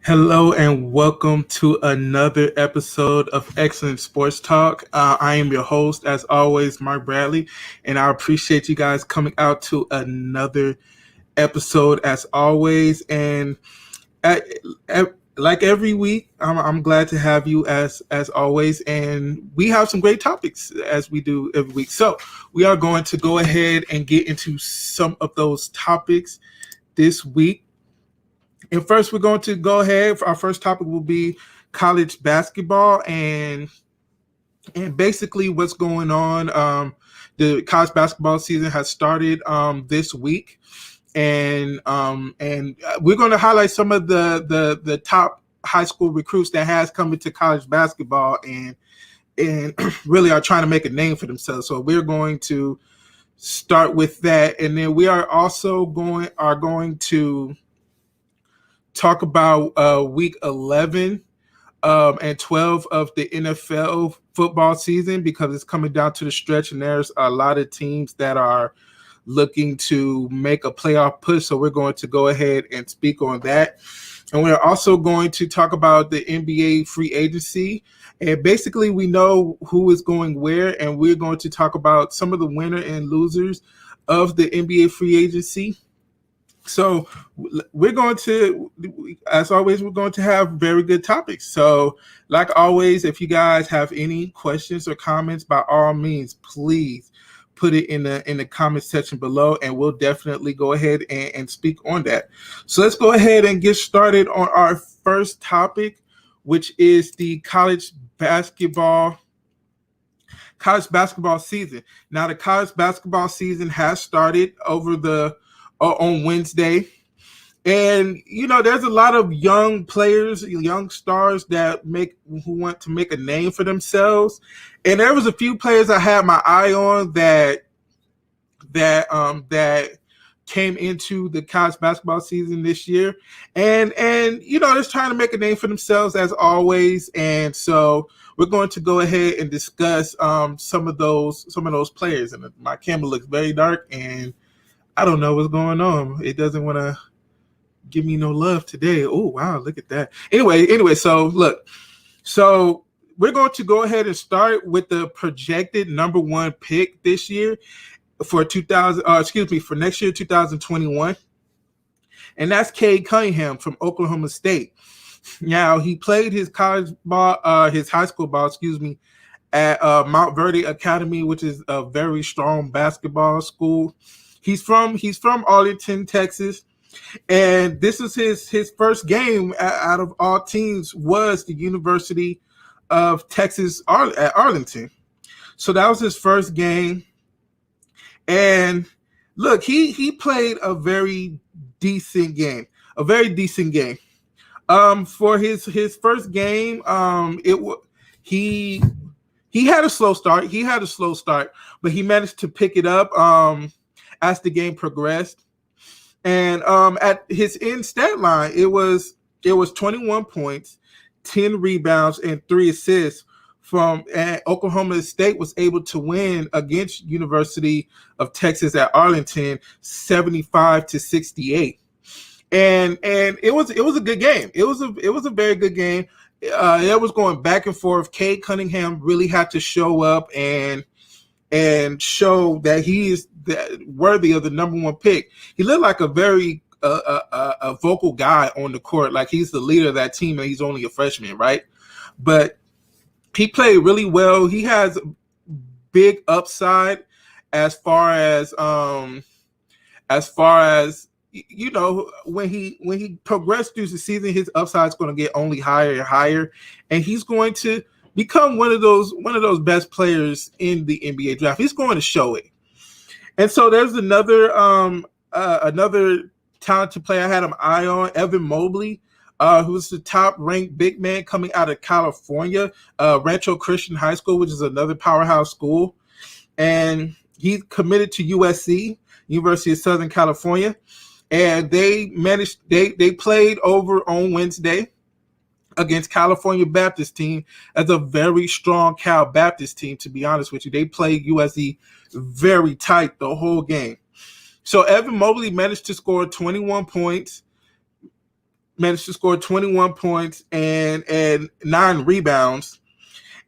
Hello and welcome to another episode of Excellent Sports Talk. I am your host, as always, Mark Bradley, and I appreciate you guys coming out to another episode, as always. And at, like every week, I'm glad to have you as always. And we have some great topics as we do every week. So we are going to go ahead and get into some of those topics this week. And first, we're going to go ahead. Our first topic will be college basketball and basically what's going on. The college basketball season has started this week, and we're going to highlight some of the top high school recruits that has come into college basketball and really are trying to make a name for themselves. So we're going to start with that, and then we are also going to talk about week 11 and 12 of the NFL football season, because it's coming down to the stretch and there's a lot of teams that are looking to make a playoff push. So we're going to go ahead and speak on that. And we're also going to talk about the NBA free agency. And basically we know who is going where, and we're going to talk about some of the winner and losers of the NBA free agency. So we're going to, as always, we're going to have very good topics. So like always, if you guys have any questions or comments, by all means, please put it in the comment section below, and we'll definitely go ahead and speak on that. So let's go ahead and get started on our first topic, which is the college basketball season. Now, the college basketball season has started on Wednesday. And, there's a lot of young players, young stars who want to make a name for themselves. And there was a few players I had my eye on that came into the college basketball season this year. And they're trying to make a name for themselves as always. And so we're going to go ahead and discuss some of those players. And my camera looks very dark, and I don't know what's going on. It doesn't want to give me no love today. Oh, wow, look at that. Anyway, so look. So we're going to go ahead and start with the projected number one pick this year for next year, 2021. And that's Cade Cunningham from Oklahoma State. Now, he played his high school ball, at Mount Verde Academy, which is a very strong basketball school. He's from Arlington, Texas, and this is his first game out of all teams was the University of Texas at Arlington. So that was his first game, and look, he played a very decent game, for his first game. He had a slow start, but he managed to pick it up as the game progressed. And at his end stat line, it was 21 points, 10 rebounds, and 3 assists and Oklahoma State was able to win against University of Texas at Arlington 75-68. And it was a good game. It was a very good game. It was going back and forth. Cade Cunningham really had to show up and show that he is worthy of the number one pick. He looked like a very a vocal guy on the court, like he's the leader of that team, and he's only a freshman, right? But he played really well. He has big upside as far as when he progressed through the season, his upside is going to get only higher and higher, and he's going to become one of those best players in the NBA draft. He's going to show it. And so there's another talented player I had an eye on, Evan Mobley, who's the top-ranked big man coming out of California, Rancho Christian High School, which is another powerhouse school. And he's committed to USC, University of Southern California. And they played over on Wednesday against California Baptist team as a very strong Cal Baptist team, to be honest with you. They played USC very tight the whole game. So Evan Mobley managed to score 21 points, managed to score 21 points and 9 rebounds.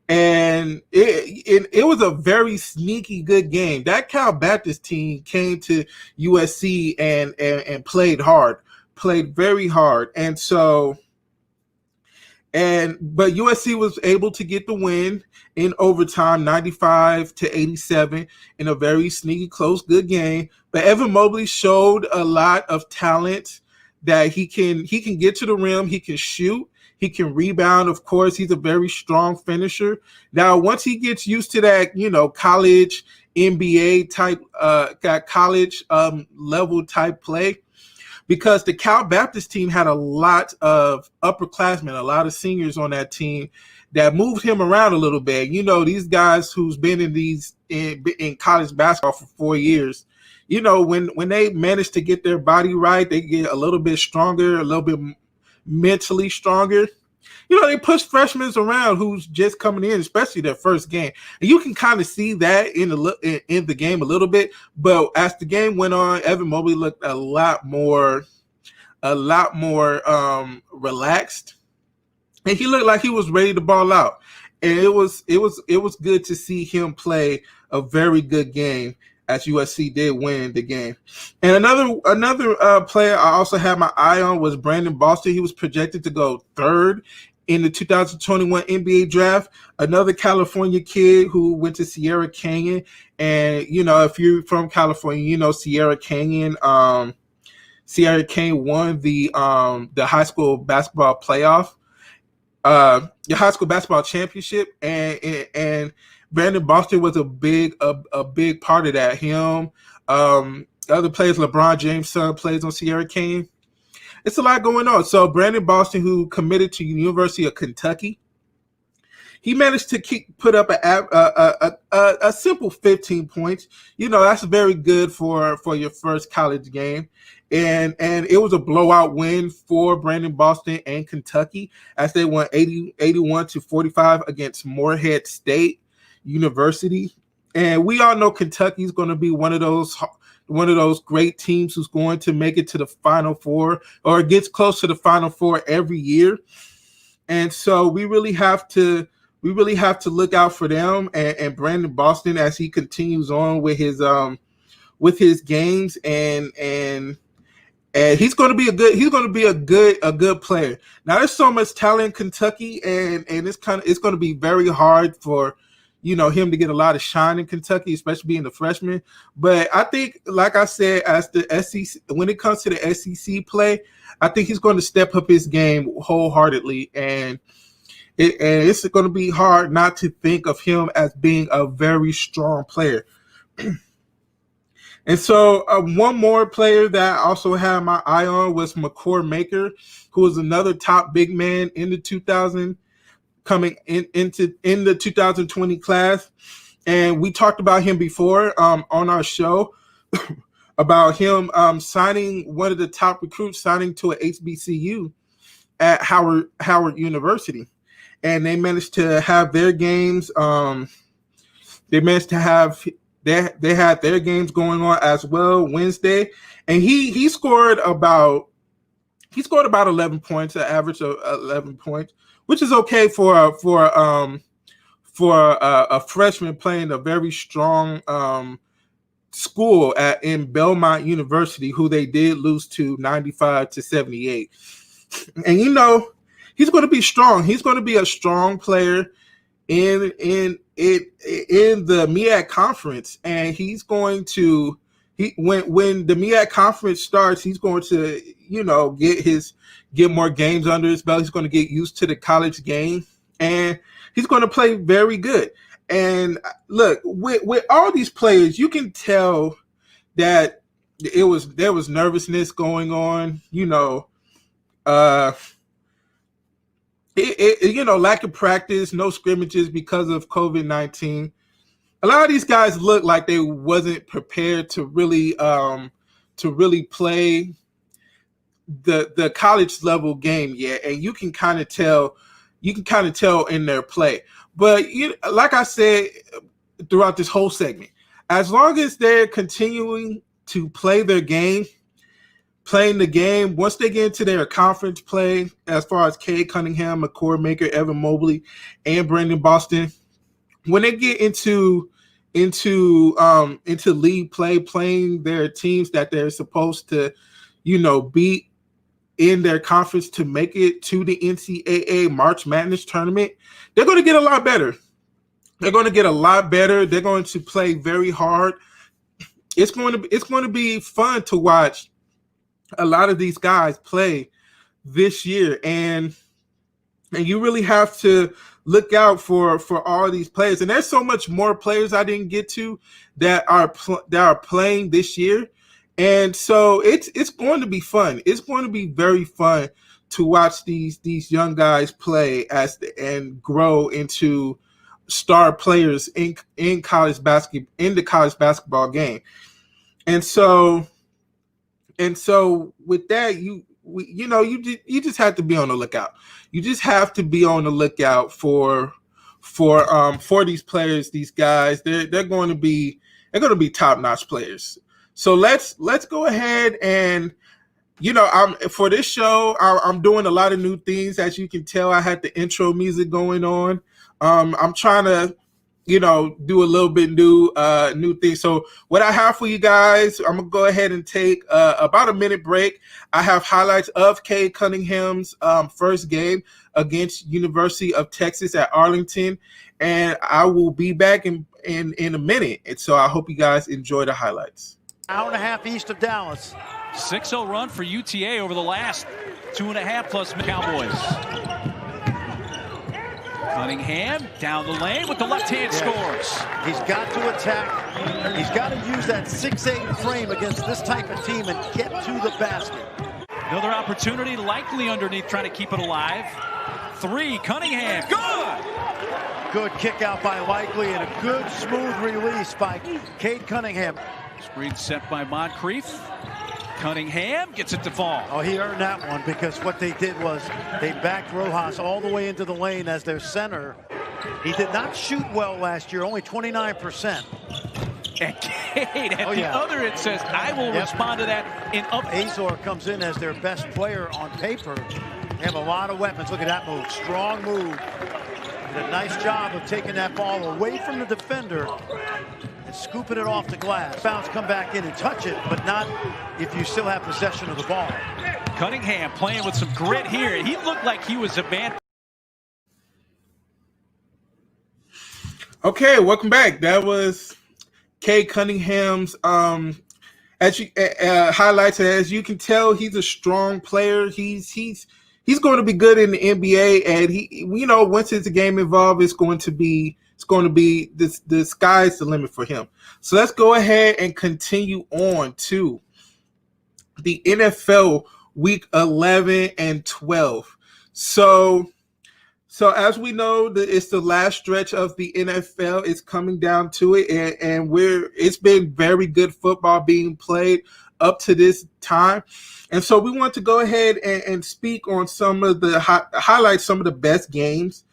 And it was a very sneaky good game. That Cal Baptist team came to USC and played hard, played very hard. But USC was able to get the win in overtime, 95-87, in a very sneaky, close, good game. But Evan Mobley showed a lot of talent, that he can get to the rim, he can shoot, he can rebound. Of course, he's a very strong finisher. Now, once he gets used to that, college NBA type, college level type play, because the Cal Baptist team had a lot of upperclassmen, a lot of seniors on that team that moved him around a little bit. These guys who's been in college basketball for 4 years, when they manage to get their body right, they get a little bit stronger, a little bit mentally stronger. They push freshmen around who's just coming in, especially their first game. And you can kind of see that in the game a little bit. But as the game went on, Evan Mobley looked a lot more relaxed, and he looked like he was ready to ball out. And it was good to see him play a very good game, as USC did win the game. And another player I also had my eye on was Brandon Boster. He was projected to go third in the 2021 NBA draft. Another California kid who went to Sierra Canyon. And, if you're from California, Sierra Canyon won the high school basketball playoff, the high school basketball championship. And Brandon Boster was a big part of that. Him, other players, LeBron James' son plays on Sierra Canyon. It's a lot going on. So Brandon Boster, who committed to University of Kentucky, he managed to put up a simple 15 points. That's very good for your first college game. And it was a blowout win for Brandon Boster and Kentucky, as they won 81-45 against Morehead State University. And we all know Kentucky is going to be one of those great teams who's going to make it to the Final Four, or gets close to the Final Four every year. And so we really have to look out for them and Brandon Boster as he continues on with his games, and he's going to be a good player. Now, there's so much talent in Kentucky, and it's going to be very hard for him to get a lot of shine in Kentucky, especially being a freshman. But I think, like I said, as the SEC, when it comes to the SEC play, I think he's going to step up his game wholeheartedly, and it's going to be hard not to think of him as being a very strong player. And so one more player that I also had my eye on was Mccoy Maker, who was another top big man in the 2020 class. And we talked about him before on our show about him signing, one of the top recruits signing to an HBCU at Howard University. And they managed to have their games. They had their games going on as well Wednesday, and he scored about 11 points, an average of 11 points, which is okay for a freshman playing a very strong school in Belmont University, who they did lose to 95-78. And he's going to be strong. He's going to be a strong player in the MEAC conference, and he's going to when the MEAC conference starts, he's going to get more games under his belt. He's going to get used to the college game, and he's going to play very good. And look, with all these players, you can tell that there was nervousness going on. Lack of practice, no scrimmages because of COVID-19. A lot of these guys look like they wasn't prepared to really play the college level game yet, and you can kind of tell in their play. But like I said throughout this whole segment, as long as they're continuing to play their game, playing the game. Once they get into their conference play, as far as Cade Cunningham, Mccoy Maker, Evan Mobley, and Brandon Boston, when they get into league play, playing their teams that they're supposed to, beat in their conference to make it to the NCAA March Madness tournament, they're going to get a lot better. They're going to play very hard. It's going to be fun to watch a lot of these guys play this year, and you really have to look out for all these players. And there's so much more players I didn't get to that are playing this year, and so it's going to be fun. It's going to be very fun to watch these young guys play and grow into star players in the college basketball game. And so with that, you just have to be on the lookout. You just have to be on the lookout for these players, these guys. They're going to be top-notch players. So let's go ahead and for this show, I'm doing a lot of new things. As you can tell, I had the intro music going on. I'm trying to do a little bit new things. So what I have for you guys, I'm gonna go ahead and take about a minute break. I have highlights of Cade Cunningham's first game against University of Texas at Arlington, and I will be back in a minute. And so I hope you guys enjoy the highlights. Hour and a half east of Dallas. 6-0 run for UTA over the last 2.5 plus Cowboys. Cunningham down the lane with the left hand scores. He's got to attack. He's got to use that 6'8" frame against this type of team and get to the basket. Another opportunity, likely underneath, trying to keep it alive. 3, Cunningham, good! Good kick out by Likely and a good smooth release by Cade Cunningham. Screen set by Moncrief. Cunningham gets it to fall. Oh, he earned that one because what they did was they backed Rojas all the way into the lane as their center. He did not shoot well last year, only 29%. And Cade at the other end says, I will respond to that in up. Azor comes in as their best player on paper. They have a lot of weapons. Look at that move. Strong move. Did a nice job of taking that ball away from the defender and scooping it off the glass. Bounce, come back in and touch it, but not if you still have possession of the ball. Cunningham playing with some grit here. He looked like he was a man. Okay, welcome back. That was Cade Cunningham's highlights. As you can tell, he's a strong player. He's going to be good in the NBA, and he, once it's a game involved, it's going to be the sky's the limit for him. So let's go ahead and continue on to the NFL week 11 and 12. So as we know, it's the last stretch of the NFL. It's coming down to it, and it's been very good football being played up to this time. And so we want to go ahead and speak on some of the highlights, some of the best games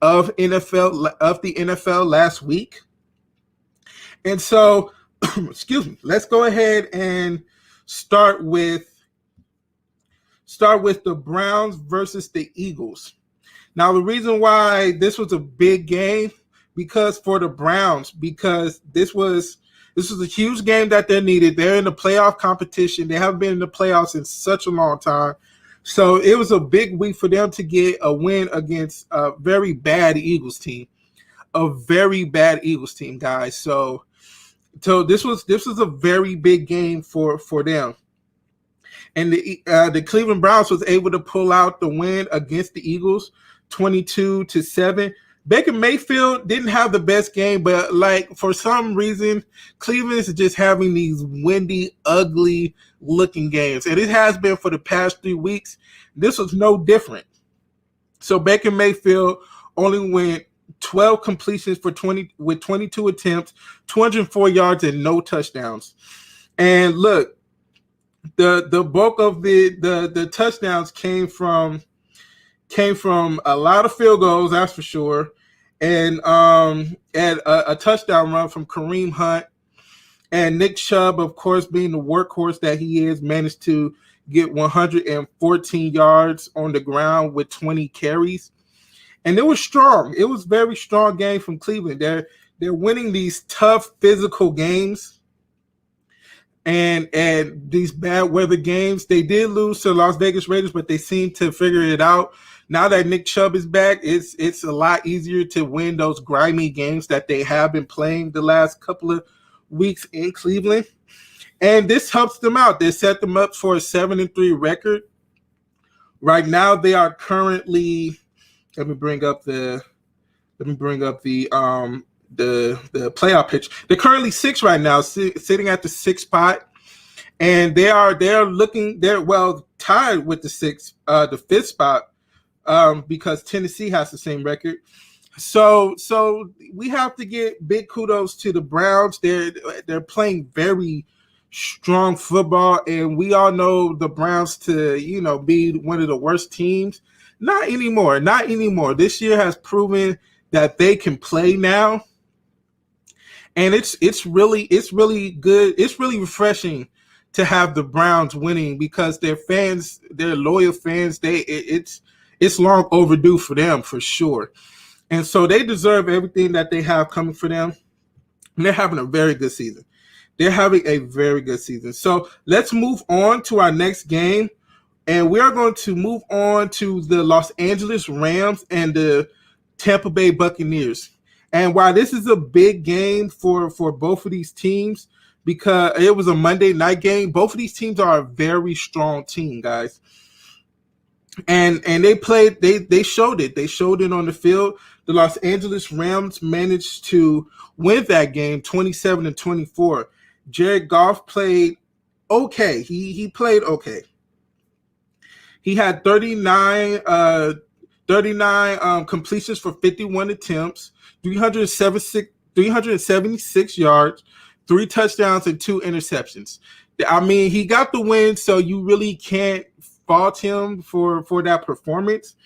of the NFL last week. And so, excuse me, let's go ahead and start with the Browns versus the Eagles. Now, the reason why this was a big game because this was a huge game that they needed. They're in the playoff competition. They haven't been in the playoffs in such a long time. So it was a big week for them to get a win against a very bad Eagles team. A very bad Eagles team, guys. So this was a very big game for them. And the Cleveland Browns was able to pull out the win against the Eagles, 22-7. Baker Mayfield didn't have the best game, but for some reason, Cleveland is just having these windy, ugly looking games. And it has been for the past 3 weeks. This was no different. So Baker Mayfield only went 12 completions with 22 attempts, 204 yards, and no touchdowns. And look, the bulk of the touchdowns came from a lot of field goals, that's for sure, and a touchdown run from Kareem Hunt. And Nick Chubb, of course, being the workhorse that he is, managed to get 114 yards on the ground with 20 carries. And it was strong. It was very strong game from Cleveland. They're winning these tough physical games and these bad weather games. They did lose to Las Vegas Raiders, but they seem to figure it out. Now that Nick Chubb is back, it's a lot easier to win those grimy games that they have been playing the last couple of weeks in Cleveland. And this helps them out. They set them up for a 7-3 record. Right now, they are currently. Let me bring up the playoff pitch. They're currently 6 right now, sitting at the 6th spot, and they're tied with the 5th spot, because Tennessee has the same record. So we have to get big kudos to the Browns. They're playing very strong football, and we all know the Browns to be one of the worst teams. Not anymore. This year has proven that they can play now, and it's really good. It's really refreshing to have the Browns winning because their fans, their loyal fans, it's long overdue for them for sure, and so they deserve everything that they have coming for them. And they're having a very good season. So let's move on to our next game. And we are going to move on to the Los Angeles Rams and the Tampa Bay Buccaneers. And while this is a big game for both of these teams, because it was a Monday night game, both of these teams are a very strong team, guys. And they showed it. They showed it on the field. The Los Angeles Rams managed to win that game 27-24. Jared Goff played okay. He played okay. He had 39 completions for 51 attempts, 376 yards, 3 touchdowns, and 2 interceptions. I mean, he got the win, so you really can't fault him for that performance.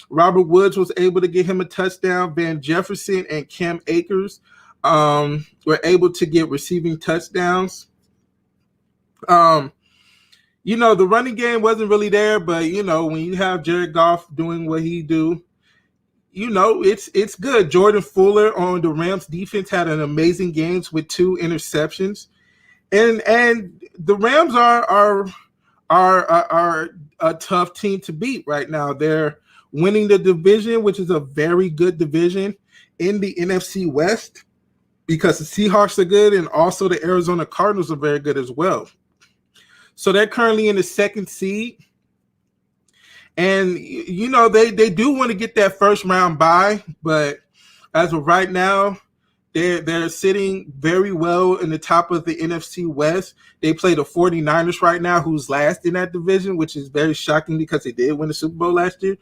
Robert Woods was able to get him a touchdown. Van Jefferson and Cam Akers were able to get receiving touchdowns. The running game wasn't really there, but, when you have Jared Goff doing what he do, it's good. Jordan Fuller on the Rams defense had an amazing game with 2 interceptions. And the Rams are a tough team to beat right now. They're winning the division, which is a very good division in the NFC West, because the Seahawks are good, and also the Arizona Cardinals are very good as well. So they're currently in the 2nd seed. And, they do want to get that first round bye, but as of right now, they're sitting very well in the top of the NFC West. They play the 49ers right now, who's last in that division, which is very shocking because they did win the Super Bowl last year.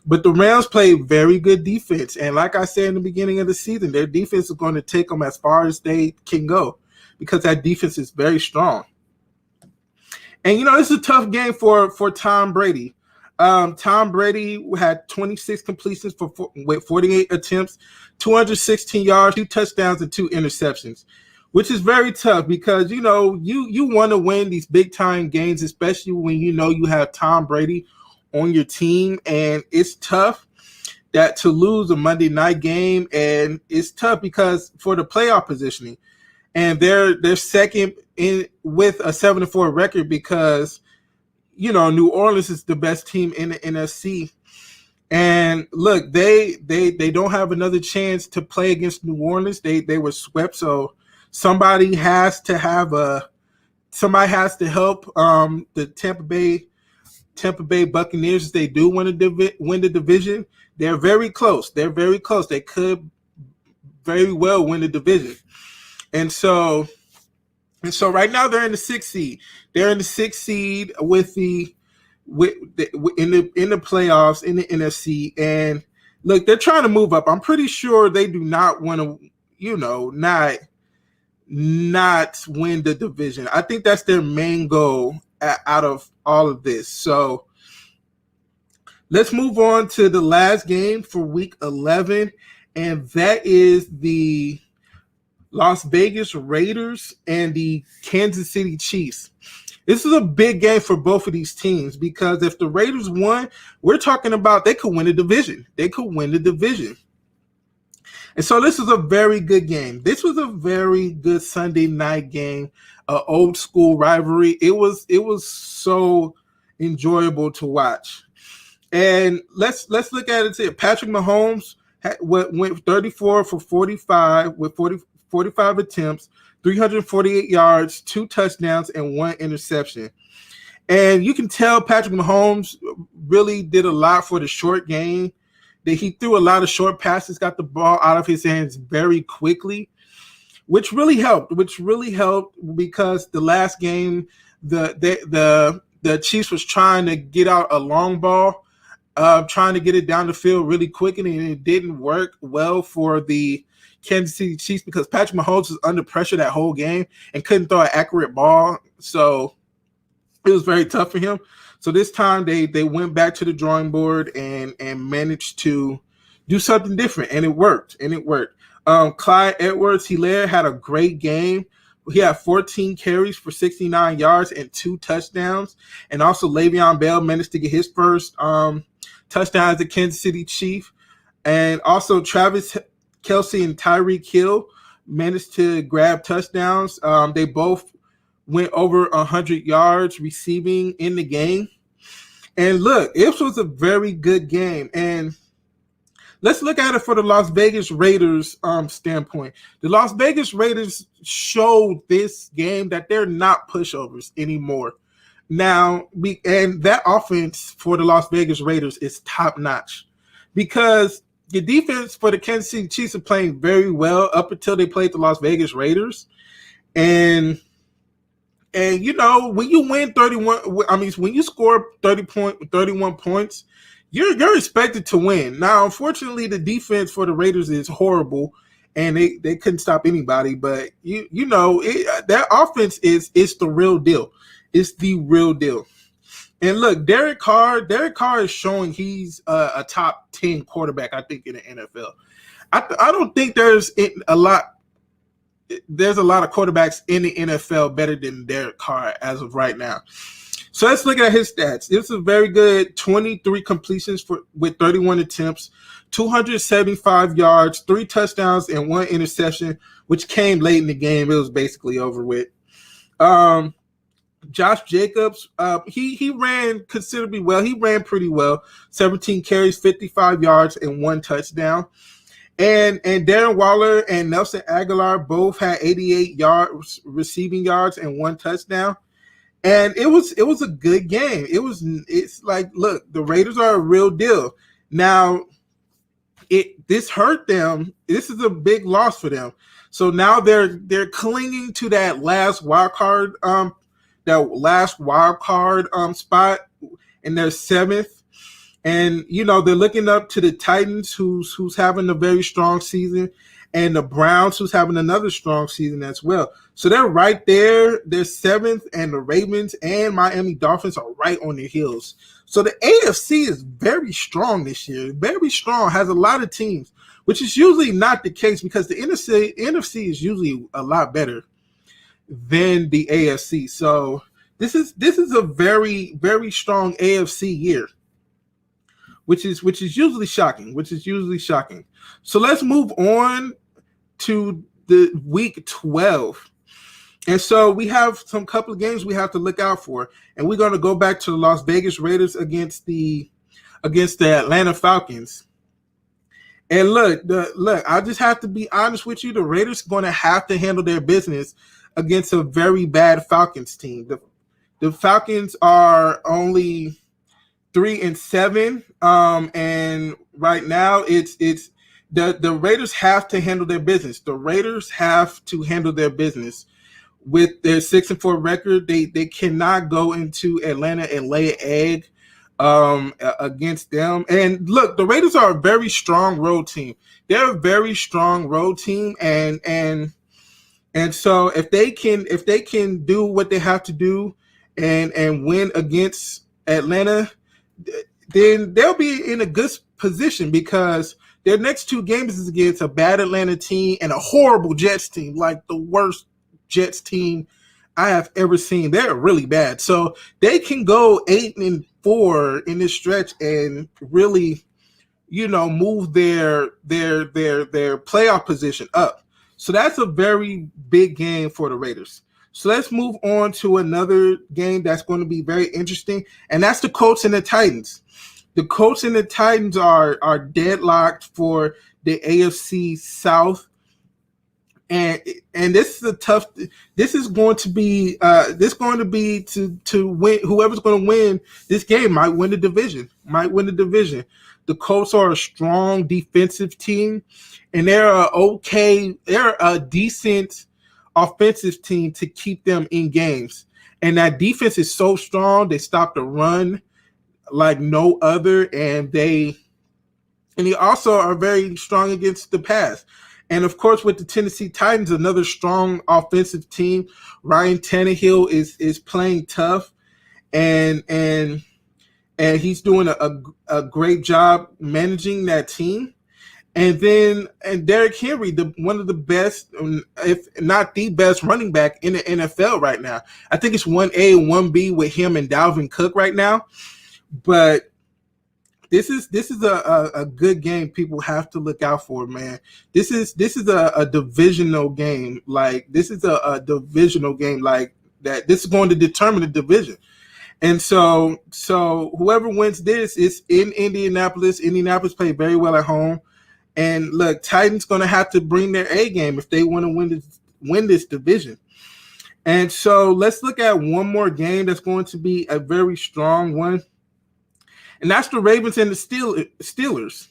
But the Rams play very good defense. And like I said in the beginning of the season, their defense is going to take them as far as they can go because that defense is very strong. And, this is a tough game for Tom Brady. Tom Brady had 26 completions with 48 attempts, 216 yards, 2 touchdowns, and 2 interceptions, which is very tough because, you want to win these big-time games, especially when you have Tom Brady on your team. And it's tough that to lose a Monday night game, and it's tough because for the playoff positioning. And they're second in with a 7-4 record because, New Orleans is the best team in the NFC. And look, they don't have another chance to play against New Orleans. They were swept, so somebody has to help the Tampa Bay Buccaneers if they do win the division. They're very close. They could very well win the division. And so right now they're in the 6th seed. They're in the 6th seed in the playoffs in the NFC. And look, they're trying to move up. I'm pretty sure they do not want to, not win the division. I think that's their main goal out of all of this. So let's move on to the last game for Week 11, and that is the Las Vegas Raiders and the Kansas City Chiefs. This is a big game for both of these teams because if the Raiders won, we're talking about they could win the division. They could win the division. And so this is a very good game. This was a very good Sunday night game, old school rivalry. It was so enjoyable to watch. And let's look at it here. Patrick Mahomes went 34 for 45 with 45 attempts, 348 yards, 2 touchdowns, and 1 interception. And you can tell Patrick Mahomes really did a lot for the short game. That he threw a lot of short passes, got the ball out of his hands very quickly, which really helped. Because the last game, the Chiefs was trying to get out a long ball, trying to get it down the field really quickly, and it didn't work well for the Kansas City Chiefs because Patrick Mahomes was under pressure that whole game and couldn't throw an accurate ball. So it was very tough for him. So this time they went back to the drawing board and managed to do something different, and it worked. Clyde Edwards-Helaire had a great game. He had 14 carries for 69 yards and 2 touchdowns. And also Le'Veon Bell managed to get his first touchdown as a Kansas City Chief. And also Travis Kelce and Tyreek Hill managed to grab touchdowns. They both went over 100 yards receiving in the game. And look, this was a very good game. And let's look at it for the Las Vegas Raiders standpoint. The Las Vegas Raiders showed this game that they're not pushovers anymore. Now, and that offense for the Las Vegas Raiders is top-notch because the defense for the Kansas City Chiefs are playing very well up until they played the Las Vegas Raiders. And you know, when you win 31, when you score 31 points, you're expected to win. Now, unfortunately, the defense for the Raiders is horrible, and they couldn't stop anybody. But you know, that offense is the real deal. It's the real deal. And look, Derek Carr is showing he's a top 10 quarterback, I think, in the NFL. I don't think there's a lot of quarterbacks in the NFL better than Derek Carr as of right now. So let's look at his stats. This is very good. 23 completions with 31 attempts, 275 yards, 3 touchdowns, and 1 interception, which came late in the game. It was basically over with. Josh Jacobs, he ran considerably well. He ran pretty well. 17 carries, 55 yards, and 1 touchdown. And Darren Waller and Nelson Aguilar both had 88 yards receiving yards and 1 touchdown. And it was a good game. It's like, look, the Raiders are a real deal. Now, this hurt them. This is a big loss for them. So now they're clinging to that last wild card spot in their 7th. And, you know, they're looking up to the Titans, who's having a very strong season, and the Browns, who's having another strong season as well. So they're right there. They're 7th, and the Ravens and Miami Dolphins are right on their heels. So the AFC is very strong this year, very strong, has a lot of teams, which is usually not the case because the NFC is usually a lot better than the AFC. So this is a very, very strong AFC year. Which is usually shocking. So let's move on to the week 12. And so we have some couple of games we have to look out for. And we're going to go back to the Las Vegas Raiders against the Atlanta Falcons. And look, I just have to be honest with you. The Raiders are going to have to handle their business against a very bad Falcons team. The Falcons are only 3-7, and right now it's the Raiders have to handle their business. The Raiders have to handle their business with their 6-4 record. They cannot go into Atlanta and lay an egg against them. And look, the Raiders are a very strong road team. They're a very strong road team, and so if they can do what they have to do and win against Atlanta, then they'll be in a good position because their next 2 games is against a bad Atlanta team and a horrible Jets team, like the worst Jets team I have ever seen. They're really bad. So they can go 8-4 in this stretch and really, move their playoff position up. So that's a very big game for the Raiders. So let's move on to another game that's going to be very interesting, and that's the Colts and the Titans. The Colts and the Titans are deadlocked for the AFC South. And this is a tough. This is going to be to win. Whoever's going to win this game might win the division. The Colts are a strong defensive team, and they're a decent offensive team to keep them in games. And that defense is so strong; they stop the run like no other, and they also are very strong against the pass. And of course, with the Tennessee Titans, another strong offensive team, Ryan Tannehill is playing tough, and he's doing a great job managing that team. And Derrick Henry, one of the best, if not the best, running back in the NFL right now. I think it's 1A and 1B with him and Dalvin Cook right now. But this is a good game people have to look out for, man. This is a divisional game. Like, this is a divisional game like that. This is going to determine the division. And so whoever wins this is in Indianapolis. Indianapolis played very well at home. And look, Titans going to have to bring their A game if they want to win this division. And so let's look at one more game that's going to be a very strong one. And that's the Ravens and the Steelers.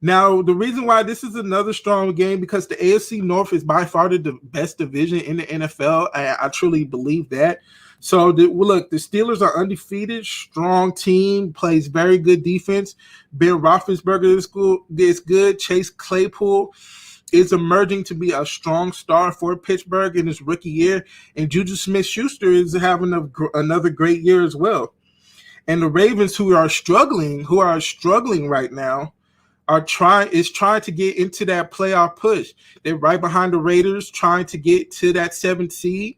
Now, the reason why this is another strong game, because the AFC North is by far the best division in the NFL. I truly believe that. So, look, the Steelers are undefeated, strong team, plays very good defense. Ben Roethlisberger is good. Chase Claypool is emerging to be a strong star for Pittsburgh in his rookie year. And Juju Smith-Schuster is having another great year as well. And the Ravens, who are struggling right now, are trying to get into that playoff push. They're right behind the Raiders, trying to get to that 7th seed.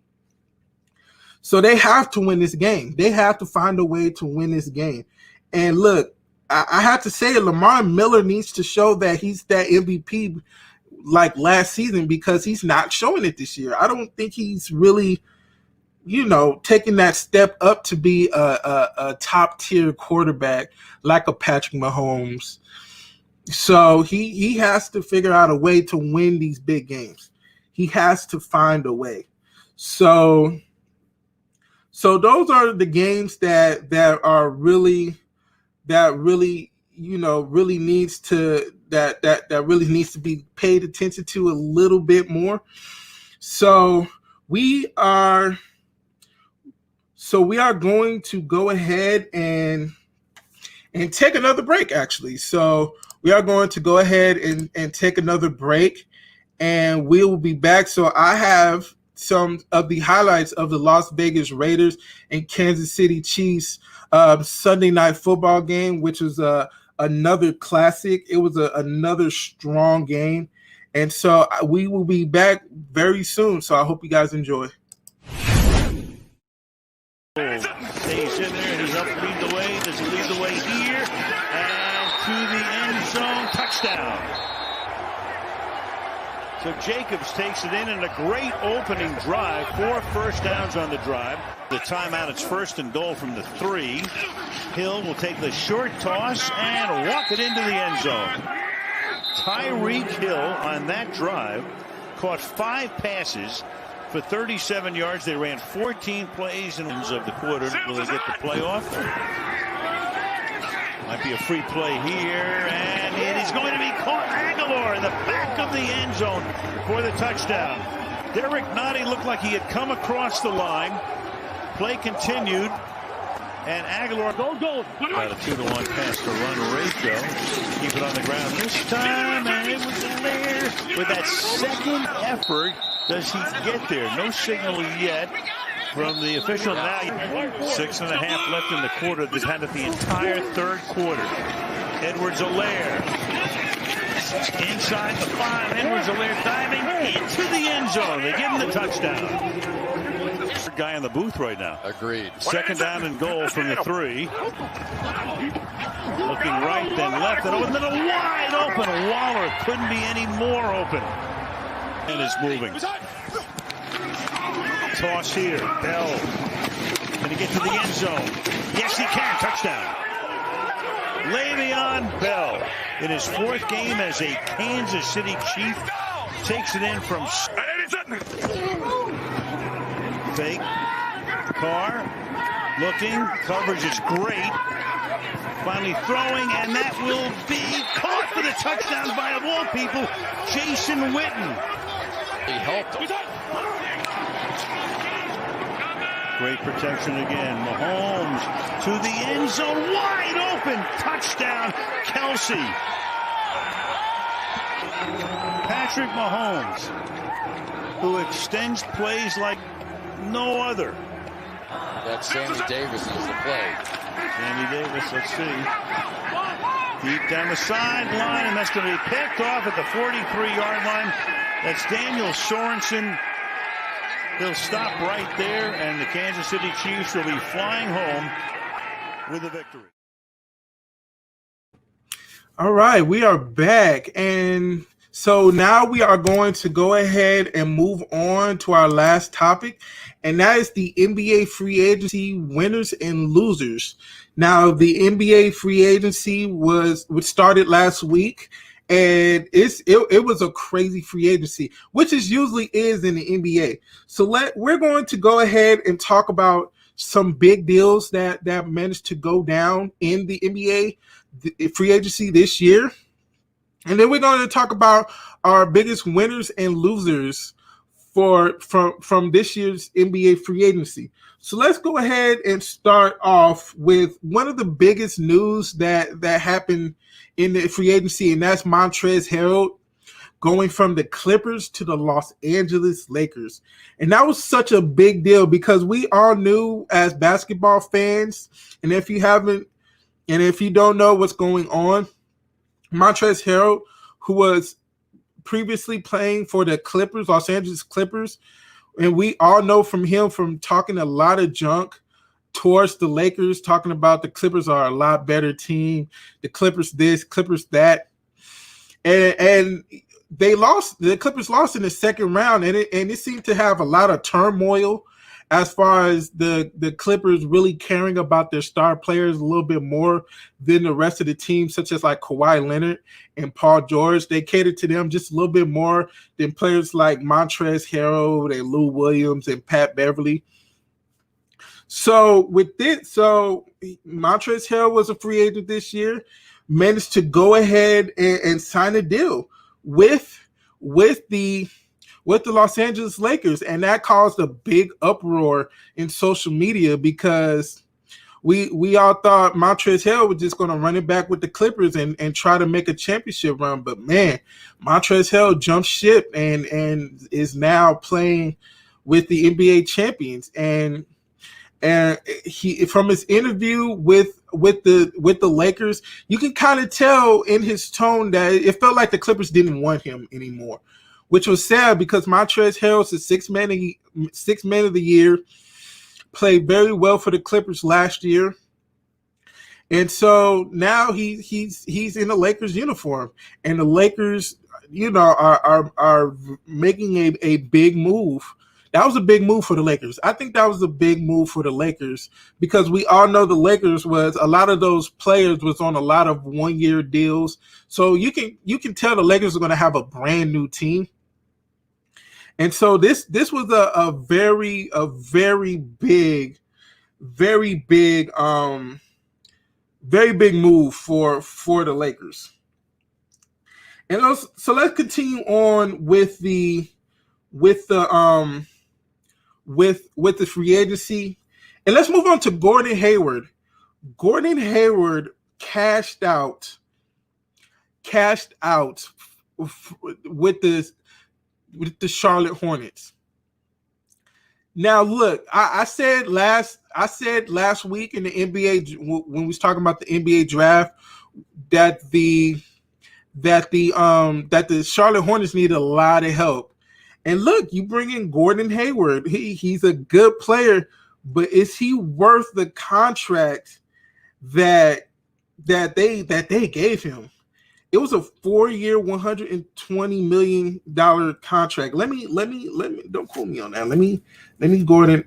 So they have to win this game. They have to find a way to win this game. And look, I have to say, Lamar Miller needs to show that he's that MVP like last season, because he's not showing it this year. I don't think he's really, taking that step up to be a top-tier quarterback like a Patrick Mahomes. So he has to figure out a way to win these big games. He has to find a way. So those are the games that really needs to be paid attention to a little bit more. So we are going to go ahead and take another break, actually. So we are going to go ahead and take another break, and we will be back. So I have some of the highlights of the Las Vegas Raiders and Kansas City Chiefs Sunday night football game, which was another classic. It was another strong game. And so we will be back very soon. So I hope you guys enjoy. Stays in there, and he's up, lead the way. Does he lead the way here? And to the end zone, touchdown. So Jacobs takes it in a great opening drive. 4 first downs on the drive. The timeout, it's 1st and goal from the 3. Hill will take the short toss and walk it into the end zone. Tyreek Hill on that drive caught 5 passes for 37 yards. They ran 14 plays in the end of the quarter. Will they get the playoff? Might be a free play here, and it is going to be caught. Aguilar in the back of the end zone for the touchdown. Derek Nottie looked like he had come across the line. Play continued, and Aguilar about a 2-to-1 pass to run ratio. Keep it on the ground this time, and it was in there. With that second effort, does he get there? No signal yet from the official. Now 6.5 left in the quarter. They've had it the entire third quarter. Edwards-Helaire inside the 5. Edwards-Helaire diving into the end zone. They give him the touchdown. Guy in the booth right now. Agreed. Second down and goal from the 3. Looking right, then left, and then a wide open. Waller couldn't be any more open. And is moving. Toss here. Bell. Can he get to the end zone? Yes, he can. Touchdown. Le'Veon Bell, in his 4th game as a Kansas City Chief, takes it in from fake. Carr looking. Coverage is great. Finally throwing, and that will be caught for the touchdown by, of all people, Jason Witten. He helped him. Great protection again. Mahomes to the end zone, wide open. Touchdown, Kelsey. Patrick Mahomes, who extends plays like no other. That Sammy Davis is the play. Sammy Davis, let's see. Deep down the sideline, and that's going to be picked off at the 43-yard line. That's Daniel Sorensen. He'll stop right there, and the Kansas City Chiefs will be flying home with a victory. All right, we are back. And so now we are going to go ahead and move on to our last topic, and that is the NBA free agency winners and losers. Now, the NBA free agency was started last week, and it was a crazy free agency, which it usually is in the NBA. So we're going to go ahead and talk about some big deals that managed to go down in the NBA free agency this year. And then we're going to talk about our biggest winners and losers from this year's NBA free agency. So let's go ahead and start off with one of the biggest news that happened in the free agency, and that's Montrez Herald going from the Clippers to the Los Angeles Lakers. And that was such a big deal because we all knew as basketball fans, and if you don't know what's going on, Montrez Herald, who was previously playing for the Clippers, Los Angeles Clippers, and we all know from him from talking a lot of junk towards the Lakers, talking about the Clippers are a lot better team, the Clippers this, Clippers that, and they lost. The Clippers lost in the second round, and it seemed to have a lot of turmoil as far as the Clippers really caring about their star players a little bit more than the rest of the team, such as like Kawhi Leonard and Paul George. They catered to them just a little bit more than players like Montrez Harrell and Lou Williams and Pat Beverly. So with this, Montrez Harrell was a free agent this year, managed to go ahead and sign a deal with the Los Angeles Lakers, and that caused a big uproar in social media because we all thought Montrez Harrell was just going to run it back with the Clippers and try to make a championship run. But man, Montrez Harrell jumped ship and is now playing with the NBA champions. And he, from his interview with the Lakers, you can kind of tell in his tone that it felt like the Clippers didn't want him anymore, which was sad because Montrez Harrell's the sixth man of the year, played very well for the Clippers last year, and so now he's in the Lakers uniform, and the Lakers, are making a big move. That was a big move for the Lakers. I think that was a big move for the Lakers because we all know the Lakers was a lot of those players was on a lot of 1-year deals, so you can tell the Lakers are going to have a brand new team. And so this was a very big move for the Lakers. And so let's continue on with the free agency, and let's move on to Gordon Hayward. Gordon Hayward cashed out with the Charlotte Hornets. Now, look, I said last week in the NBA when we was talking about the NBA draft that the that the Charlotte Hornets need a lot of help. And look, you bring in Gordon Hayward. He's a good player, but is he worth the contract that they gave him? It was a 4-year, $120 million contract. Let me don't quote me on that. Let me Gordon.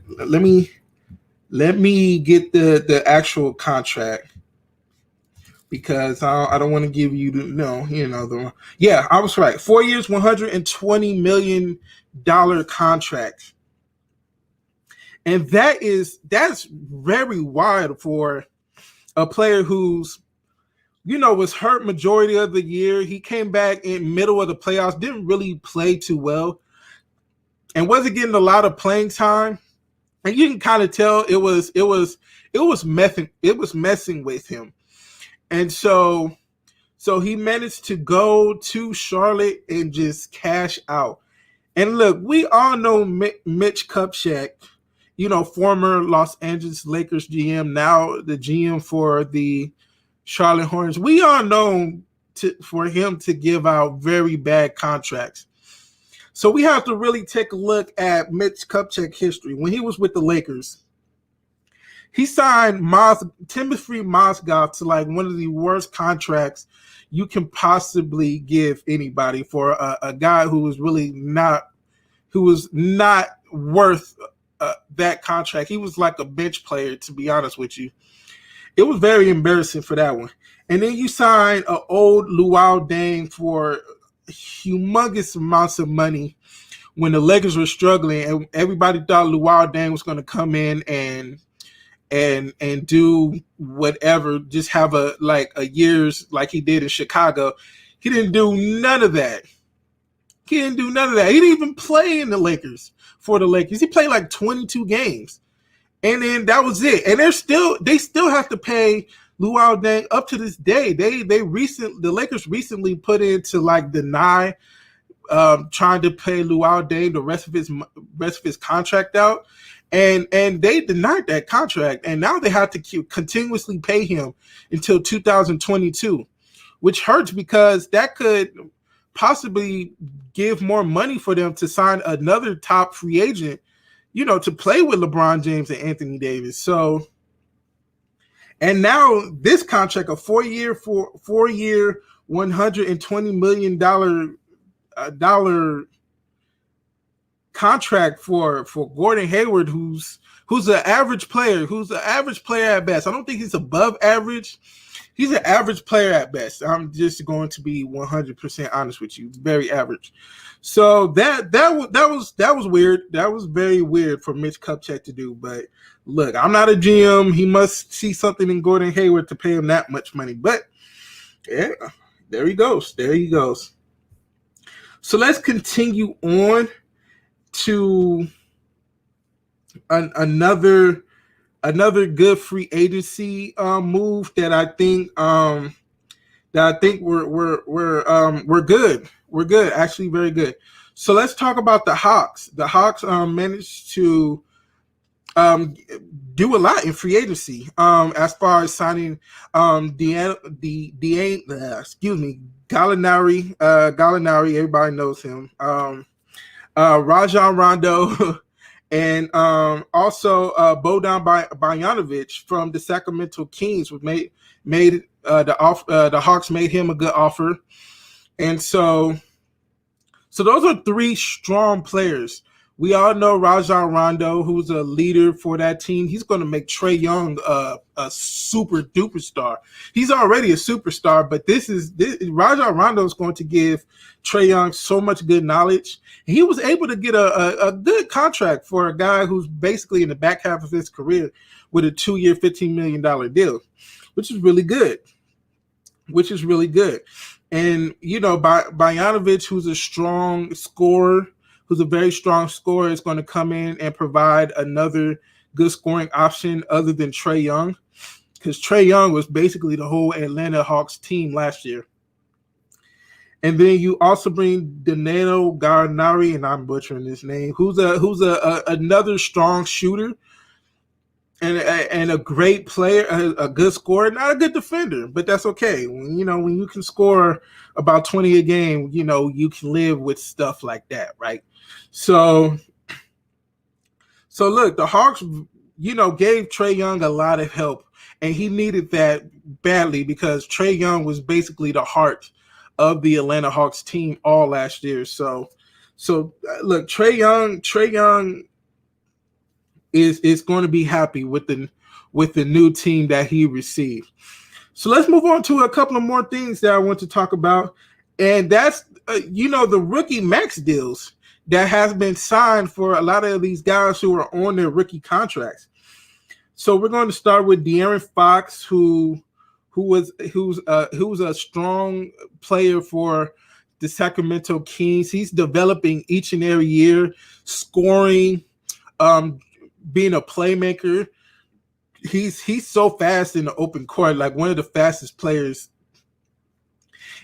Let me get the actual contract, because I don't want to give you the I was right. 4 years, $120 million contract. And that's very wide for a player who's, was hurt majority of the year. He came back in middle of the playoffs, didn't really play too well, and wasn't getting a lot of playing time. And you can kind of tell it was messing with him. And so he managed to go to Charlotte and just cash out. And look, we all know Mitch Kupchak, former Los Angeles Lakers GM, now the GM for the Charlotte Hornets. We are known for him to give out very bad contracts. So we have to really take a look at Mitch Kupchak history. When he was with the Lakers, he signed Timothy Mozgov to like one of the worst contracts you can possibly give anybody for a guy who was not worth that contract. He was like a bench player, to be honest with you. It was very embarrassing for that one. And then you sign an old Luol Deng for humongous amounts of money when the Lakers were struggling, and everybody thought Luol Deng was going to come in and do whatever, just have a years like he did in Chicago. He didn't do none of that. He didn't even play in the Lakers for the Lakers. He played like 22 games. And then that was it. And they still have to pay Luol Deng up to this day. The Lakers recently put into deny trying to pay Luol Deng the rest of his contract out, and they denied that contract, and now they have to continuously pay him until 2022, which hurts because that could possibly give more money for them to sign another top free agent, to play with LeBron James and Anthony Davis. So, and now this contract, a 4-year, $120 million contract for Gordon Hayward, who's an average player, at best. I don't think he's above average. He's an average player at best. I'm just going to be 100% honest with you. Very average. So that was weird. That was very weird for Mitch Kupchak to do. But look, I'm not a GM. He must see something in Gordon Hayward to pay him that much money. But yeah, there he goes. So let's continue on to another good free agency move that I think we're good. We're good, actually very good. So let's talk about the Hawks. The Hawks managed to do a lot in free agency as far as signing Gallinari. Everybody knows him. Rajon Rondo. And also Bojan Bogdanovic from the Sacramento Kings the Hawks made him a good offer. And so those are 3 strong players. We all know Rajon Rondo, who's a leader for that team. He's going to make Trae Young a super duper star. He's already a superstar, but Rajon Rondo is going to give Trae Young so much good knowledge. He was able to get a good contract for a guy who's basically in the back half of his career with a 2-year, $15 million deal, which is really good. And, Bogdanovic, who's a strong scorer, who's a very strong scorer, is going to come in and provide another good scoring option other than Trae Young, because Trae Young was basically the whole Atlanta Hawks team last year. And then you also bring Danilo Gallinari, and I'm butchering this name, who's another strong shooter. and a great player, a good scorer, not a good defender, but that's okay. When you can score about 20 a game, you can live with stuff like that, right? So look, the Hawks, gave Trae Young a lot of help, and he needed that badly because Trae Young was basically the heart of the Atlanta Hawks team all last year. So look, Trae Young is going to be happy with the new team that he received. So let's move on to a couple of more things that I want to talk about, and that's the rookie max deals that has been signed for a lot of these guys who are on their rookie contracts. So we're going to start with De'Aaron Fox, who's a strong player for the Sacramento Kings. He's developing each and every year, scoring, being a playmaker. He's so fast in the open court, like one of the fastest players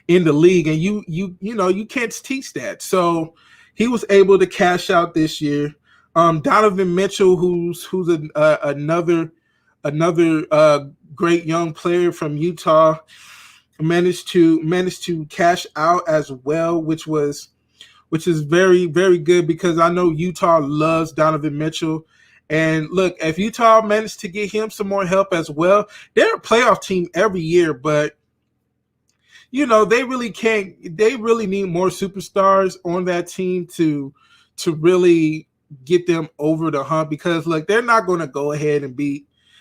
in the league, and you can't teach that. So he was able to cash out this year. Donovan Mitchell, who's another great young player from Utah, managed to cash out as well, which is very, very good because I know Utah loves Donovan Mitchell. And look, if Utah managed to get him some more help as well, they're a playoff team every year, but they really can't. They really need more superstars on that team to really get them over the hump because look, they're not going to go ahead and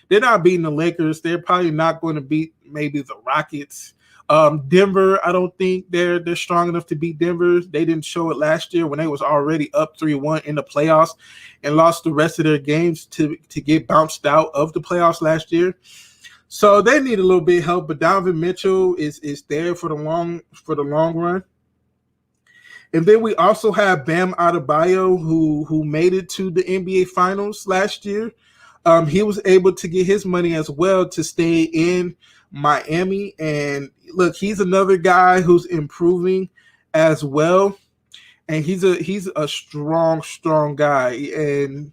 they're not beating the Lakers. They're probably not going to beat maybe the Rockets. Denver, I don't think they're strong enough to beat Denver. They didn't show it last year when they was already up 3-1 in the playoffs and lost the rest of their games to get bounced out of the playoffs last year. So they need a little bit of help, but Donovan Mitchell is there for the long run. And then we also have Bam Adebayo, who made it to the NBA Finals last year. He was able to get his money as well to stay in Miami. And look, he's another guy who's improving as well. And he's a strong guy, and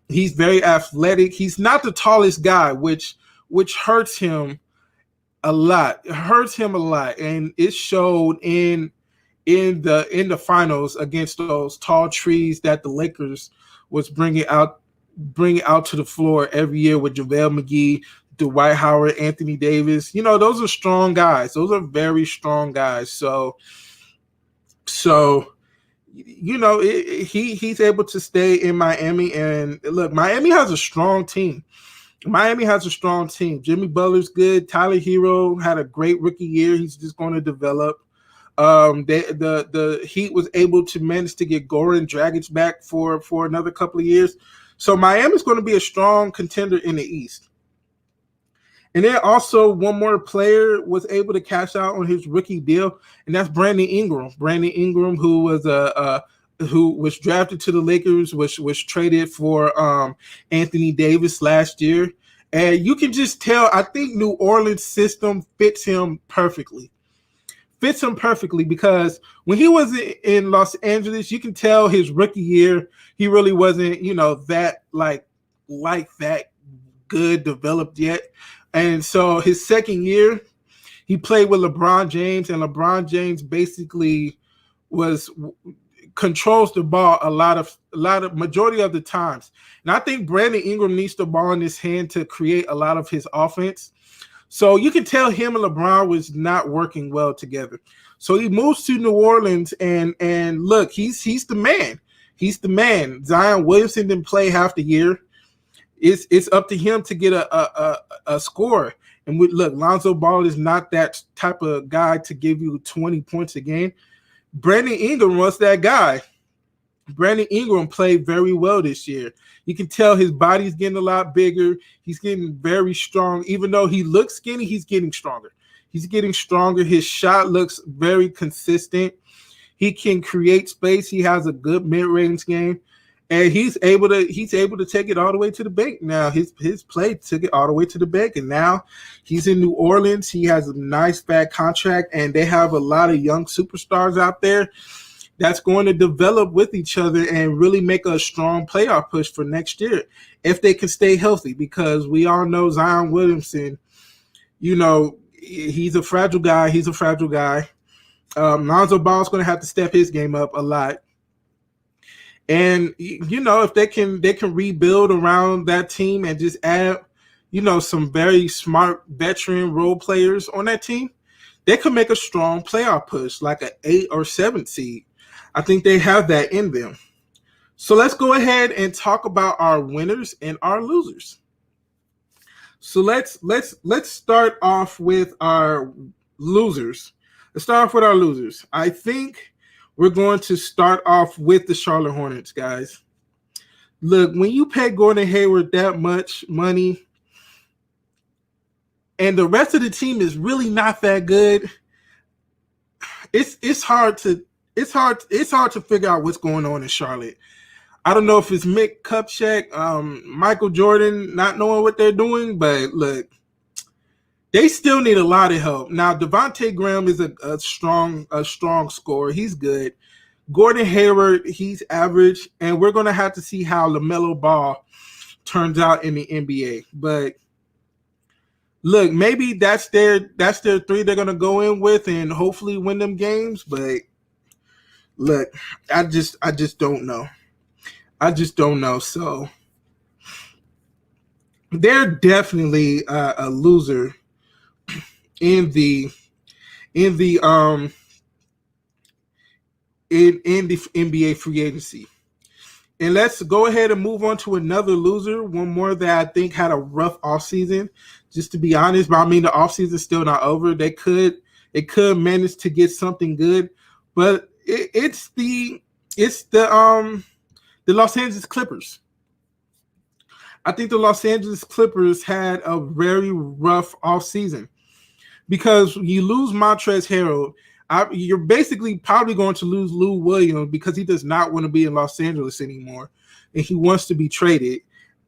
he's very athletic. He's not the tallest guy, which hurts him a lot. It hurts him a lot, and it showed in the finals against those tall trees that the Lakers was bringing out to the floor every year with JaVale McGee, Dwight Howard, Anthony Davis. Those are strong guys. Those are very strong guys. So he's able to stay in Miami. And look, Miami has a strong team. Jimmy Butler's good. Tyler Hero had a great rookie year. He's just going to develop. The Heat was able to manage to get Goran Dragic back for another couple of years. So Miami's going to be a strong contender in the East. And then also one more player was able to cash out on his rookie deal, and that's Brandy Ingram. Brandy Ingram, who was drafted to the Lakers, was traded for Anthony Davis last year. And you can just tell, I think New Orleans system fits him perfectly. Because when he was in Los Angeles, you can tell his rookie year, he really wasn't, that like that good developed yet. And so his second year, he played with LeBron James, and LeBron James basically controls the ball a lot of majority of the times. And I think Brandon Ingram needs the ball in his hand to create a lot of his offense. So you can tell him and LeBron was not working well together. So he moves to New Orleans, and look, he's the man. He's the man. Zion Williamson didn't play half the year. It's up to him to get a score. And look, Lonzo Ball is not that type of guy to give you 20 points a game. Brandon Ingram was that guy. Brandon Ingram played very well this year. You can tell his body's getting a lot bigger. He's getting very strong. Even though he looks skinny, he's getting stronger. His shot looks very consistent. He can create space. He has a good mid-range game. And he's able to take it all the way to the bank. Now his play took it all the way to the bank, and now he's in New Orleans. He has a nice fat contract, and they have a lot of young superstars out there. that's going to develop with each other and really make a strong playoff push for next year if they can stay healthy, because we all know Zion Williamson, he's a fragile guy. Lonzo Ball's going to have to step his game up a lot. And, if they can rebuild around that team and just add, some very smart veteran role players on that team, they could make a strong playoff push, like an 8 or 7 seed. I think they have that in them. So let's go ahead and talk about our winners and our losers. So let's start off with our losers. I think we're going to start off with the Charlotte Hornets, guys. Look, when you pay Gordon Hayward that much money and the rest of the team is really not that good, it's hard to figure out what's going on in Charlotte. I don't know if it's Mick Kupchak, Michael Jordan not knowing what they're doing, but look, they still need a lot of help. Now, Devontae Graham is a strong scorer. He's good. Gordon Hayward, he's average, and we're going to have to see how LaMelo Ball turns out in the NBA. But look, maybe that's their 3 they're going to go in with and hopefully win them games. But look, I just don't know. So they're definitely a loser in the NBA free agency. And let's go ahead and move on to another loser, one more that I think had a rough offseason, just to be honest. But I mean, the offseason is still not over. They could manage to get something good, but it's the Los Angeles Clippers. I think the Los Angeles Clippers had a very rough offseason because you lose Montrez Herald. You're basically probably going to lose Lou Williams because he does not want to be in Los Angeles anymore, and he wants to be traded.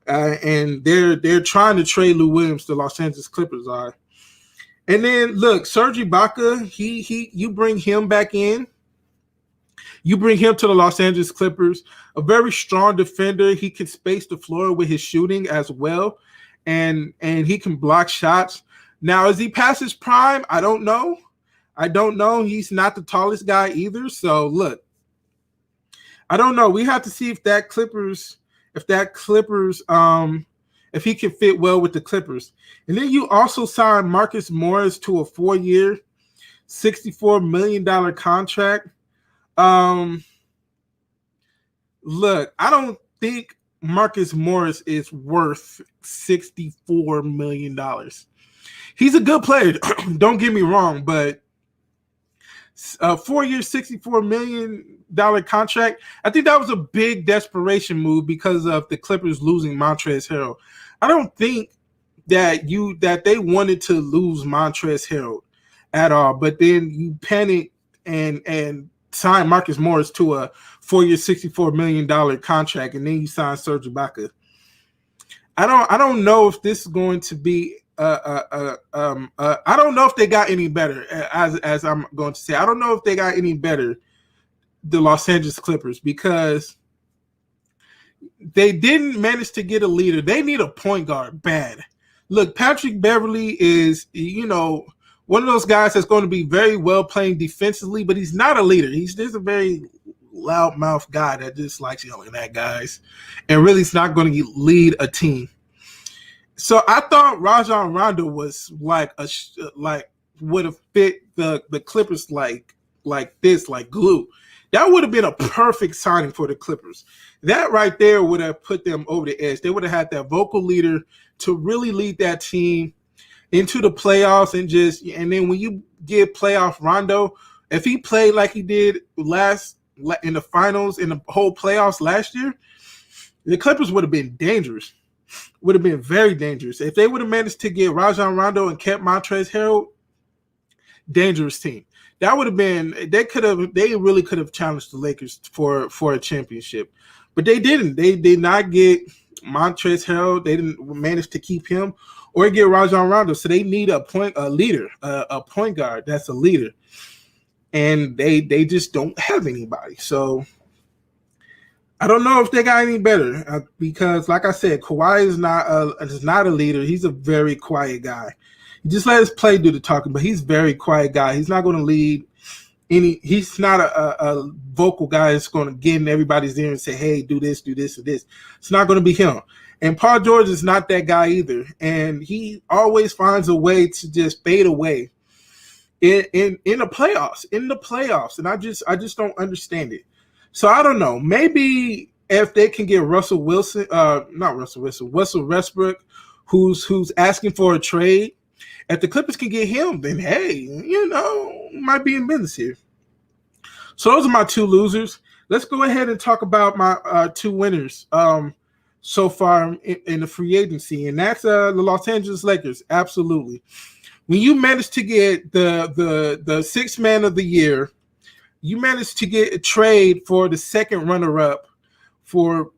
And they're trying to trade Lou Williams. The Los Angeles Clippers are. And then look, Serge Ibaka, you bring him back in. You bring him to the Los Angeles Clippers, a very strong defender. He can space the floor with his shooting as well, and he can block shots. Now, is he past his prime? I don't know. He's not the tallest guy either. So look, I don't know. We have to see if he can fit well with the Clippers. And then you also signed Marcus Morris to a 4-year, $64 million contract. Look, I don't think Marcus Morris is worth $64 million. He's a good player. Don't get me wrong, but a 4-year, $64 million contract, I think that was a big desperation move because of the Clippers losing Montrez Harrell. I don't think that they wanted to lose Montrez Harrell at all, but then you panicked and signed Marcus Morris to a 4-year, $64 million contract, and then you signed Serge Ibaka. I don't know if this is going to be I don't know if they got any better, as I'm going to say. I don't know if they got any better, the Los Angeles Clippers, because they didn't manage to get a leader. They need a point guard bad. Look, Patrick Beverly is, one of those guys that's going to be very well playing defensively, but he's not a leader. He's just a very loudmouth guy that just likes yelling at guys, and really is not going to lead a team. So I thought Rajon Rondo was would have fit the Clippers like glue. That would have been a perfect signing for the Clippers. That right there would have put them over the edge. They would have had that vocal leader to really lead that team into the playoffs, and then when you get playoff Rondo, if he played like he did in the finals in the whole playoffs last year, the Clippers would have been dangerous. Would have been very dangerous. If they would have managed to get Rajon Rondo and kept Montrez Harrell, dangerous team. That would have been, they really could have challenged the Lakers for a championship. But they didn't. They did not get Montrez Harrell. They didn't manage to keep him or get Rajon Rondo. So they need a point guard that's a leader. and they just don't have anybody. So I don't know if they got any better because, like I said, Kawhi is not a leader. He's a very quiet guy. He just let his play do the talking, but he's a very quiet guy. He's not going to lead any. He's not a vocal guy that's going to get in everybody's ear and say, "Hey, do this, or this." It's not going to be him. And Paul George is not that guy either. And he always finds a way to just fade away in the playoffs. And I just don't understand it. So I don't know. Maybe if they can get Russell Westbrook, who's asking for a trade, if the Clippers can get him, then hey, might be in business here. So those are my two losers. Let's go ahead and talk about my two winners so far in the free agency, and that's the Los Angeles Lakers. Absolutely. When you manage to get the sixth man of the year, you managed to get a trade for the second runner-up for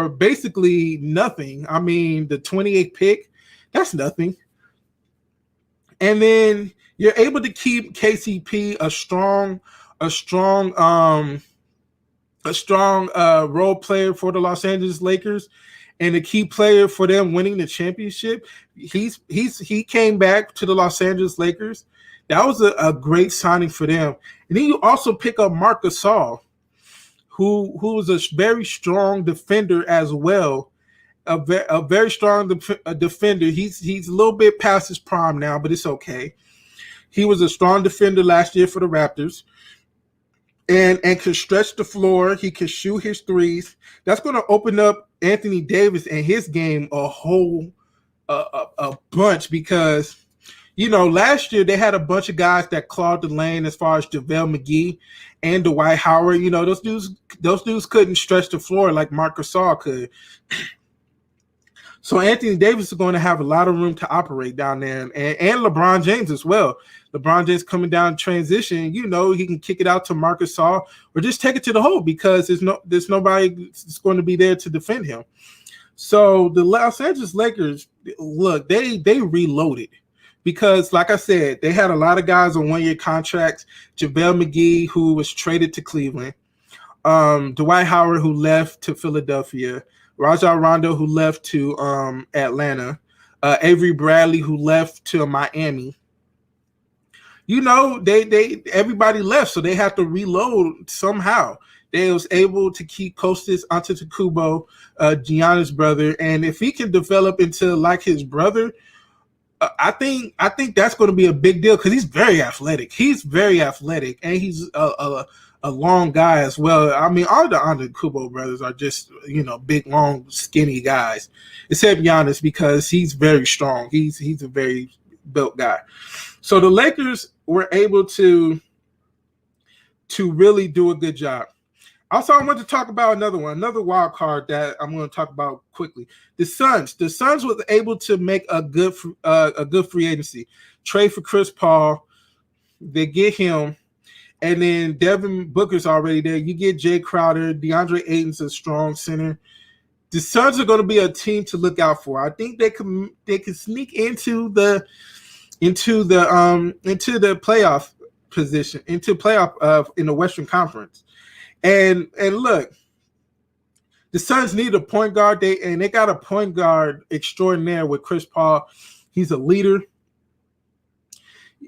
basically nothing. I mean, the 28th pick, that's nothing. And then you're able to keep KCP a strong role player for the Los Angeles Lakers and a key player for them winning the championship. He came back to the Los Angeles Lakers. That was a great signing for them. And then you also pick up Marc Gasol, who was a very strong defender as well, a very strong defender. He's a little bit past his prime now, but it's okay. He was a strong defender last year for the Raptors, and can stretch the floor. He can shoot his threes. That's going to open up Anthony Davis and his game a bunch because, last year they had a bunch of guys that clawed the lane as far as JaVale McGee and Dwight Howard. Those dudes couldn't stretch the floor like Marc Gasol could. So Anthony Davis is going to have a lot of room to operate down there, and LeBron James as well. LeBron James coming down transition, he can kick it out to Marc Gasol or just take it to the hole because there's nobody that's going to be there to defend him. So the Los Angeles Lakers, look, they reloaded because, like I said, they had a lot of guys on one-year contracts. JaVale McGee, who was traded to Cleveland, Dwight Howard, who left to Philadelphia, Rajon Rondo, who left to Atlanta, Avery Bradley, who left to Miami. Everybody left, so they have to reload somehow. They was able to keep Kostas Antetokounmpo, Giannis' brother, and if he can develop into like his brother, I think that's going to be a big deal because he's very athletic. And he's a long guy as well. I mean, all the Antetokounmpo brothers are just big, long, skinny guys, except Giannis because he's very strong. He's a very built guy. So the Lakers were able to really do a good job. Also, I want to talk about another wild card that I'm going to talk about quickly. The Suns. The Suns was able to make a good free agency. Trade for Chris Paul. They get him. And then Devin Booker's already there. You get Jay Crowder. DeAndre Ayton's a strong center. The Suns are going to be a team to look out for. I think they can sneak into the playoff position, into playoff in the Western Conference. And look, the Suns need a point guard. They got a point guard extraordinaire with Chris Paul. He's a leader.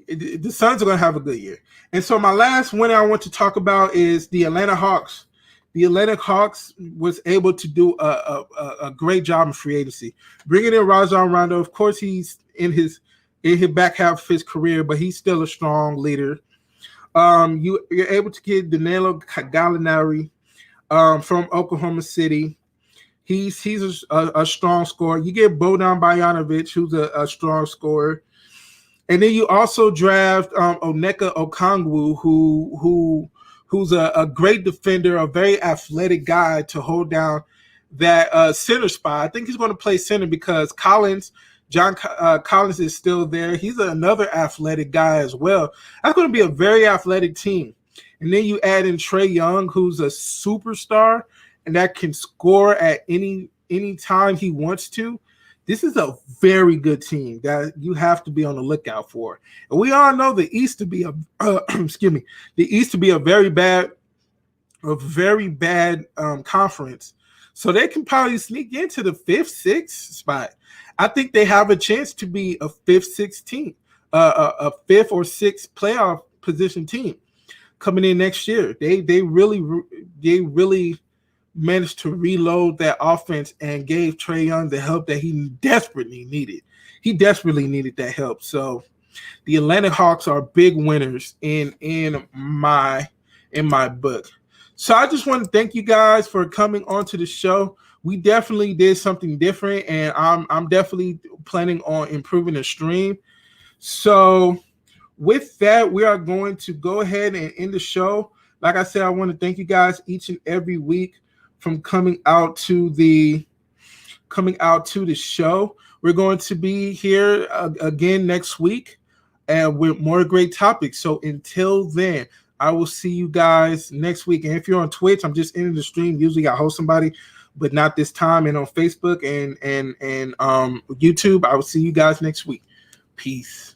The Suns are going to have a good year. And so my last winner I want to talk about is the Atlanta Hawks. The Atlanta Hawks was able to do a great job in free agency. Bringing in Rajon Rondo. Of course, he's in his back half of his career, but he's still a strong leader. You're able to get Danilo Gallinari from Oklahoma City. He's a strong scorer. You get Bojan Bogdanovic, who's a strong scorer. And then you also draft Onyeka Okongwu, who's a great defender, a very athletic guy to hold down that center spot. I think he's going to play center because John Collins is still there. He's another athletic guy as well. That's going to be a very athletic team. And then you add in Trae Young, who's a superstar and that can score at any time he wants to. This is a very good team that you have to be on the lookout for. And we all know the East to be a the East to be a very bad conference. So they can probably sneak into the 5th, 6th spot. I think they have a chance to be a 5th, 6th team, a 5th or 6th playoff position team coming in next year. They really managed to reload that offense and gave Trae Young the help that he desperately needed. He desperately needed that help. So the Atlanta Hawks are big winners in my book. So I just want to thank you guys for coming onto the show. We definitely did something different, and I'm definitely planning on improving the stream. So with that, we are going to go ahead and end the show. Like I said, I want to thank you guys each and every week from coming out to the show. We're going to be here again next week and with more great topics. So until then, I will see you guys next week. And if you're on Twitch, I'm just ending the stream. Usually I host somebody, but not this time. And on Facebook and YouTube, I will see you guys next week. Peace.